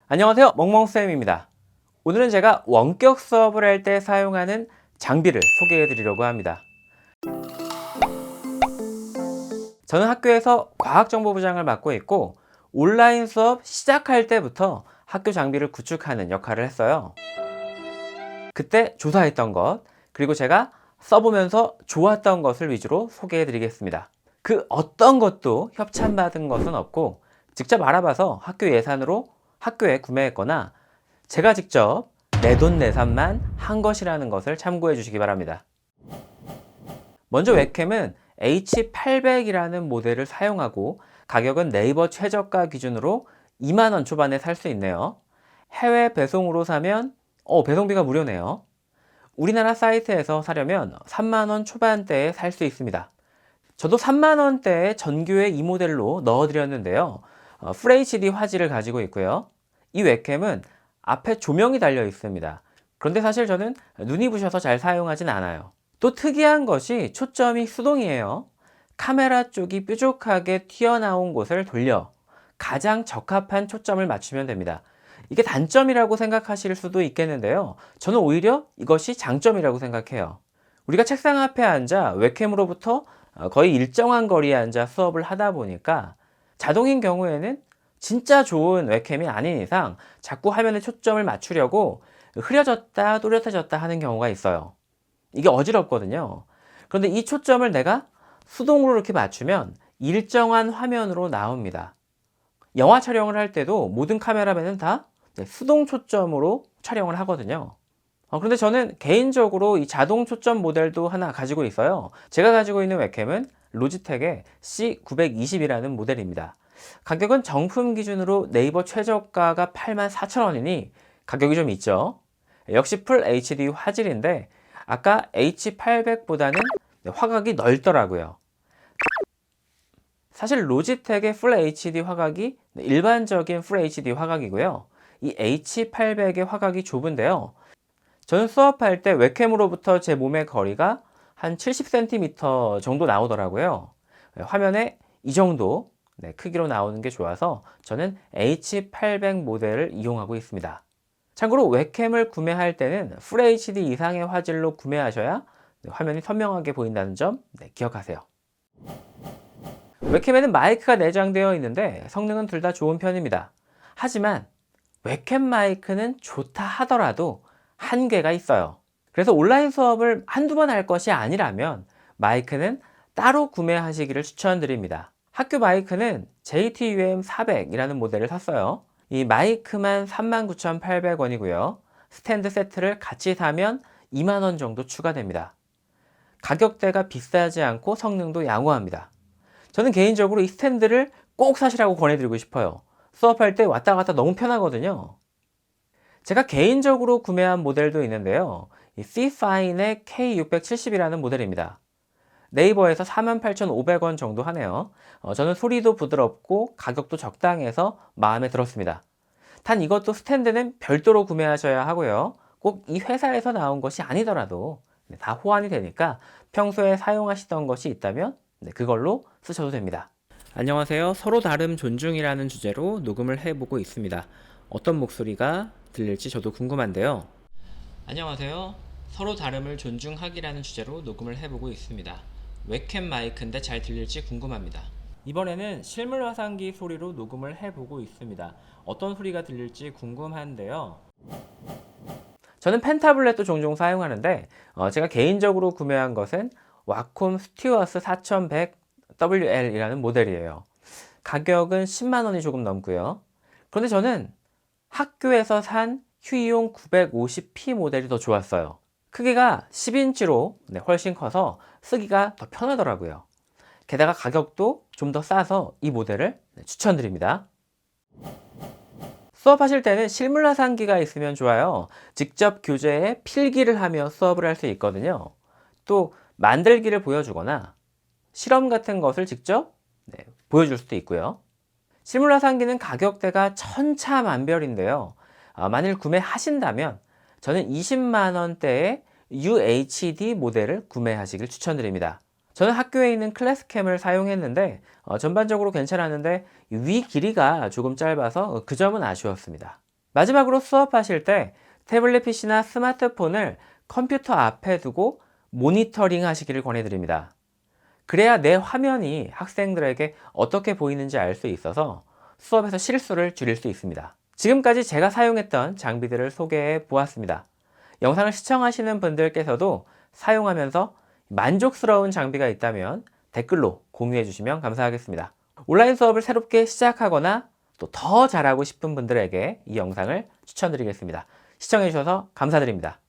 안녕하세요, 멍멍쌤입니다. 오늘은 제가 원격 수업을 할 때 사용하는 장비를 소개해 드리려고 합니다. 저는 학교에서 과학정보부장을 맡고 있고 온라인 수업 시작할 때부터 학교 장비를 구축하는 역할을 했어요. 그때 조사했던 것, 그리고 제가 써보면서 좋았던 것을 위주로 소개해 드리겠습니다. 그 어떤 것도 협찬받은 것은 없고 직접 알아봐서 학교 예산으로 학교에 구매했거나 제가 직접 내돈내산만 한 것이라는 것을 참고해 주시기 바랍니다. 먼저 웹캠은 H800이라는 모델을 사용하고 가격은 네이버 최저가 기준으로 2만원 초반에 살 수 있네요. 해외 배송으로 사면 배송비가 무료네요. 우리나라 사이트에서 사려면 3만원 초반대에 살 수 있습니다. 저도 3만원대에 전교에 이 모델로 넣어드렸는데요. FHD 화질을 가지고 있고요. 이 웹캠은 앞에 조명이 달려 있습니다. 그런데 사실 저는 눈이 부셔서 잘 사용하진 않아요. 또 특이한 것이 초점이 수동이에요. 카메라 쪽이 뾰족하게 튀어나온 곳을 돌려 가장 적합한 초점을 맞추면 됩니다. 이게 단점이라고 생각하실 수도 있겠는데요. 저는 오히려 이것이 장점이라고 생각해요. 우리가 책상 앞에 앉아 웹캠으로부터 거의 일정한 거리에 앉아 수업을 하다 보니까 자동인 경우에는 진짜 좋은 웹캠이 아닌 이상 자꾸 화면에 초점을 맞추려고 흐려졌다 또렷해졌다 하는 경우가 있어요. 이게 어지럽거든요. 그런데 이 초점을 내가 수동으로 이렇게 맞추면 일정한 화면으로 나옵니다. 영화 촬영을 할 때도 모든 카메라맨은 다 수동 초점으로 촬영을 하거든요. 그런데 저는 개인적으로 이 자동 초점 모델도 하나 가지고 있어요. 제가 가지고 있는 웹캠은 로지텍의 C920이라는 모델입니다. 가격은 정품 기준으로 네이버 최저가가 84,000원이니 가격이 좀 있죠. 역시 풀 HD 화질인데 아까 H800보다는 화각이 넓더라고요. 사실 로지텍의 풀 HD 화각이 일반적인 풀 HD 화각이고요. 이 H800의 화각이 좁은데요. 저는 수업할 때 웹캠으로부터 제 몸의 거리가 한 70cm 정도 나오더라고요. 화면에 이 정도 크기로 나오는 게 좋아서 저는 H800 모델을 이용하고 있습니다. 참고로 웹캠을 구매할 때는 FHD 이상의 화질로 구매하셔야 화면이 선명하게 보인다는 점 기억하세요. 웹캠에는 마이크가 내장되어 있는데 성능은 둘 다 좋은 편입니다. 하지만 웹캠 마이크는 좋다 하더라도 한계가 있어요. 그래서 온라인 수업을 한두 번 할 것이 아니라면 마이크는 따로 구매하시기를 추천드립니다. 학교 마이크는 JTUM400이라는 모델을 샀어요. 이 마이크만 39,800원이고요. 스탠드 세트를 같이 사면 2만원 정도 추가됩니다. 가격대가 비싸지 않고 성능도 양호합니다. 저는 개인적으로 이 스탠드를 꼭 사시라고 권해드리고 싶어요. 수업할 때 왔다 갔다 너무 편하거든요. 제가 개인적으로 구매한 모델도 있는데요. 이 Cfine의 K670이라는 모델입니다. 네이버에서 48,500원 정도 하네요. 저는 소리도 부드럽고 가격도 적당해서 마음에 들었습니다. 단 이것도 스탠드는 별도로 구매하셔야 하고요. 꼭 이 회사에서 나온 것이 아니더라도 다 호환이 되니까 평소에 사용하시던 것이 있다면 그걸로 쓰셔도 됩니다. 안녕하세요. 서로 다름 존중이라는 주제로 녹음을 해보고 있습니다. 어떤 목소리가 들릴지 저도 궁금한데요. 안녕하세요. 서로 다름을 존중하기라는 주제로 녹음을 해보고 있습니다. 웹캠 마이크인데 잘 들릴지 궁금합니다. 이번에는 실물 화상기 소리로 녹음을 해보고 있습니다. 어떤 소리가 들릴지 궁금한데요. 저는 펜타블렛도 종종 사용하는데 제가 개인적으로 구매한 것은 와콤 스튜어스 4100WL이라는 모델이에요. 가격은 10만원이 조금 넘고요. 그런데 저는 학교에서 산 휴이용 950p 모델이 더 좋았어요. 크기가 10인치로 훨씬 커서 쓰기가 더 편하더라고요. 게다가 가격도 좀 더 싸서 이 모델을 추천드립니다. 수업하실 때는 실물 화상기가 있으면 좋아요. 직접 교재에 필기를 하며 수업을 할 수 있거든요. 또 만들기를 보여주거나 실험 같은 것을 직접 보여줄 수도 있고요. 실물 화상기는 가격대가 천차만별인데요. 만일 구매하신다면 저는 20만원대의 UHD 모델을 구매하시길 추천드립니다. 저는 학교에 있는 클래스캠을 사용했는데 전반적으로 괜찮았는데 위 길이가 조금 짧아서 그 점은 아쉬웠습니다. 마지막으로 수업하실 때 태블릿 PC나 스마트폰을 컴퓨터 앞에 두고 모니터링 하시기를 권해드립니다. 그래야 내 화면이 학생들에게 어떻게 보이는지 알 수 있어서 수업에서 실수를 줄일 수 있습니다. 지금까지 제가 사용했던 장비들을 소개해 보았습니다. 영상을 시청하시는 분들께서도 사용하면서 만족스러운 장비가 있다면 댓글로 공유해 주시면 감사하겠습니다. 온라인 수업을 새롭게 시작하거나 또 더 잘하고 싶은 분들에게 이 영상을 추천드리겠습니다. 시청해 주셔서 감사드립니다.